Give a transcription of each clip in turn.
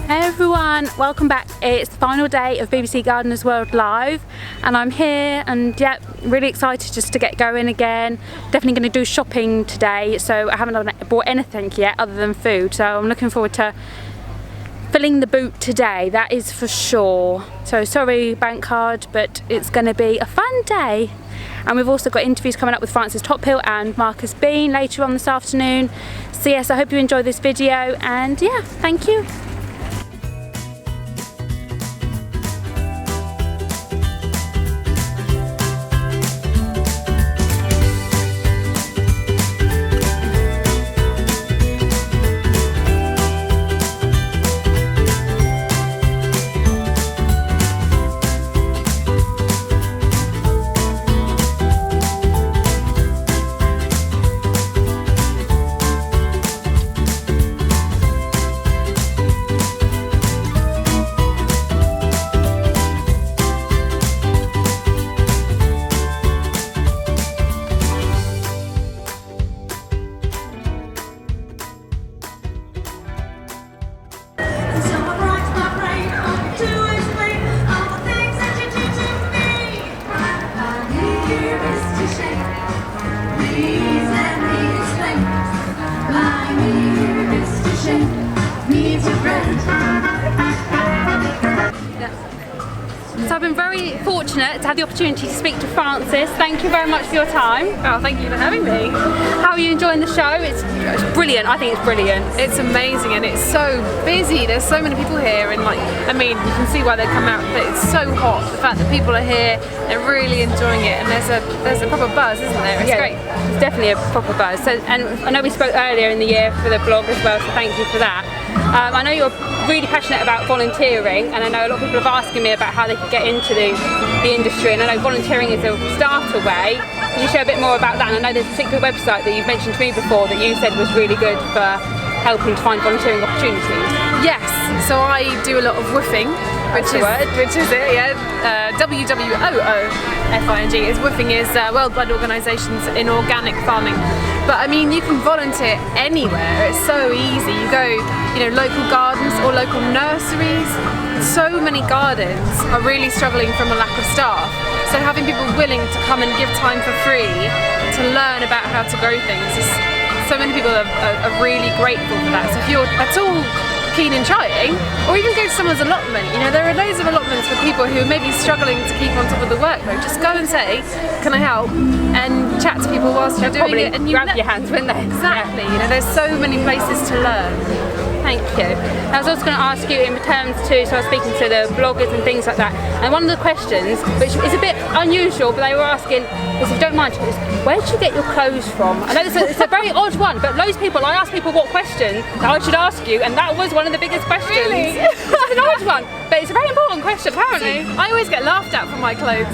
Hey everyone, welcome back. It's the final day of BBC Gardeners World Live and I'm here and yeah, really excited just to get going again. Definitely going to do shopping today, so I haven't bought anything yet other than food, so I'm looking forward to filling the boot today, that is for sure. So sorry bank card, but it's going to be a fun day. And we've also got interviews coming up with Frances Tophill and Marcus Bean later on this afternoon. So yes, I hope you enjoy this video and yeah, thank you. So I've been very fortunate to have the opportunity to speak to Frances. Thank you very much for your time. Oh, thank you for having me. How are you enjoying the show? It's brilliant. I think it's brilliant. It's amazing and it's so busy. There's so many people here and I mean, you can see why they come out, but it's so hot. The fact that people are here, they're really enjoying it, and there's a proper buzz, isn't there? It's great. It's definitely a proper buzz. So, and I know we spoke earlier in the year for the blog as well, so thank you for that. I know you're really passionate about volunteering, and I know a lot of people have asking me about how they can get into the industry, and I know volunteering is a starter way. Can you share a bit more about that? And I know there's a particular website that you've mentioned to me before that you said was really good for helping to find volunteering opportunities. Yes, so I do a lot of woofing, which is it, yeah. WWOOFING is woofing is Worldwide Organisations in Organic Farming. But I mean, you can volunteer anywhere. It's so easy. You go, local gardens or local nurseries. So many gardens are really struggling from a lack of staff. So having people willing to come and give time for free to learn about how to grow things is, so many people are really grateful for that. So if you're at all keen in trying, or even go to someone's allotment, there are loads of allotments for people who may be struggling to keep on top of the workload. Just go and say, can I help? And chat to people whilst you're doing it. And you grab your hands, wouldn't they? Exactly. There's so many places to learn. Thank you. I was also going to ask you in terms to, so I was speaking to the bloggers and things like that, and one of the questions, which is a bit unusual, but they were asking, if you don't mind, where did you get your clothes from? I know it's a very odd one, but loads of people, I ask people what question that I should ask you, and that was one of the biggest questions. Really? It's an odd one, but it's a very important question apparently. I always get laughed at for my clothes.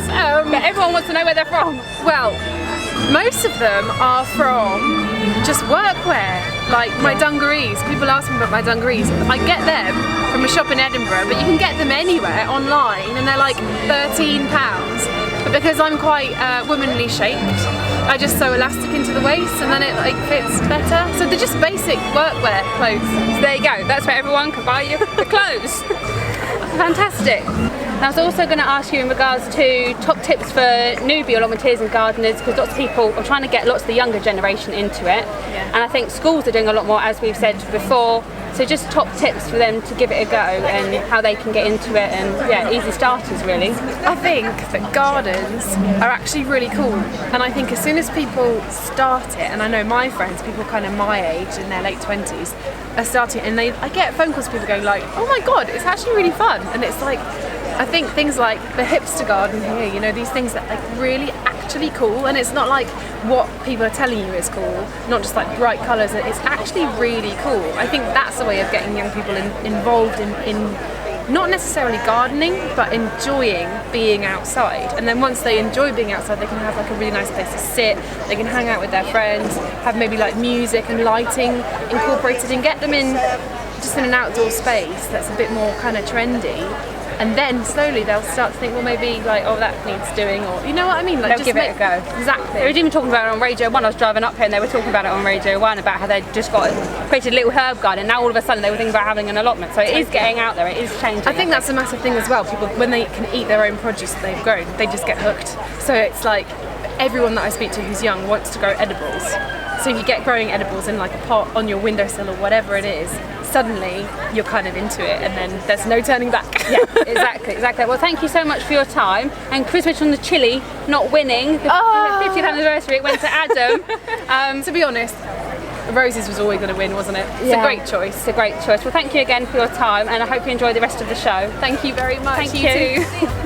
But everyone wants to know where they're from. Well, most of them are from just workwear, like my dungarees. People ask me about my dungarees. I get them from a shop in Edinburgh, but you can get them anywhere online, and they're like £13. But because I'm quite womanly shaped, I just sew elastic into the waist, and then it fits better. So they're just basic workwear clothes. So there you go. That's where everyone can buy you the clothes. Fantastic. And I was also going to ask you in regards to top tips for newbie allotmenteers and gardeners, because lots of people are trying to get lots of the younger generation into it. Yeah. And I think schools are doing a lot more, as we've said before. So just top tips for them to give it a go and how they can get into it, and yeah, easy starters really. I think that gardens are actually really cool, and I think as soon as people start it, and I know my friends, people kind of my age in their late 20s, are starting, and I get phone calls, people going like, oh my god, it's actually really fun. And it's like, I think things like the hipster garden here, these things that are really actually cool, and it's not like what people are telling you is cool, not just like bright colours, it's actually really cool. I think that's a way of getting young people involved in not necessarily gardening, but enjoying being outside. And then once they enjoy being outside, they can have like a really nice place to sit, they can hang out with their friends, have maybe like music and lighting incorporated, and get them in just in an outdoor space that's a bit more kind of trendy. and then slowly they'll start to think, well, maybe like, oh, that needs doing, or you know what I mean? Like, They'll give it a go. Exactly. They were even talking about it on Radio 1. I was driving up here and they were talking about it on Radio 1 about how they'd just created a little herb garden. Now all of a sudden they were thinking about having an allotment. So it is getting out there, it is changing. I think that's a massive thing as well. People, when they can eat their own produce that they've grown, they just get hooked. So it's like everyone that I speak to who's young wants to grow edibles. So if you get growing edibles in like a pot on your windowsill or whatever it is, suddenly you're kind of into it, and then there's no turning back. Yeah, exactly. Well, thank you so much for your time. And Chris mentioned on the chili not winning. The 50th anniversary, it went to Adam. To be honest, Roses was always going to win, wasn't it? It's a great choice. It's a great choice. Well, thank you again for your time, and I hope you enjoy the rest of the show. Thank you very much. Thank you. Too.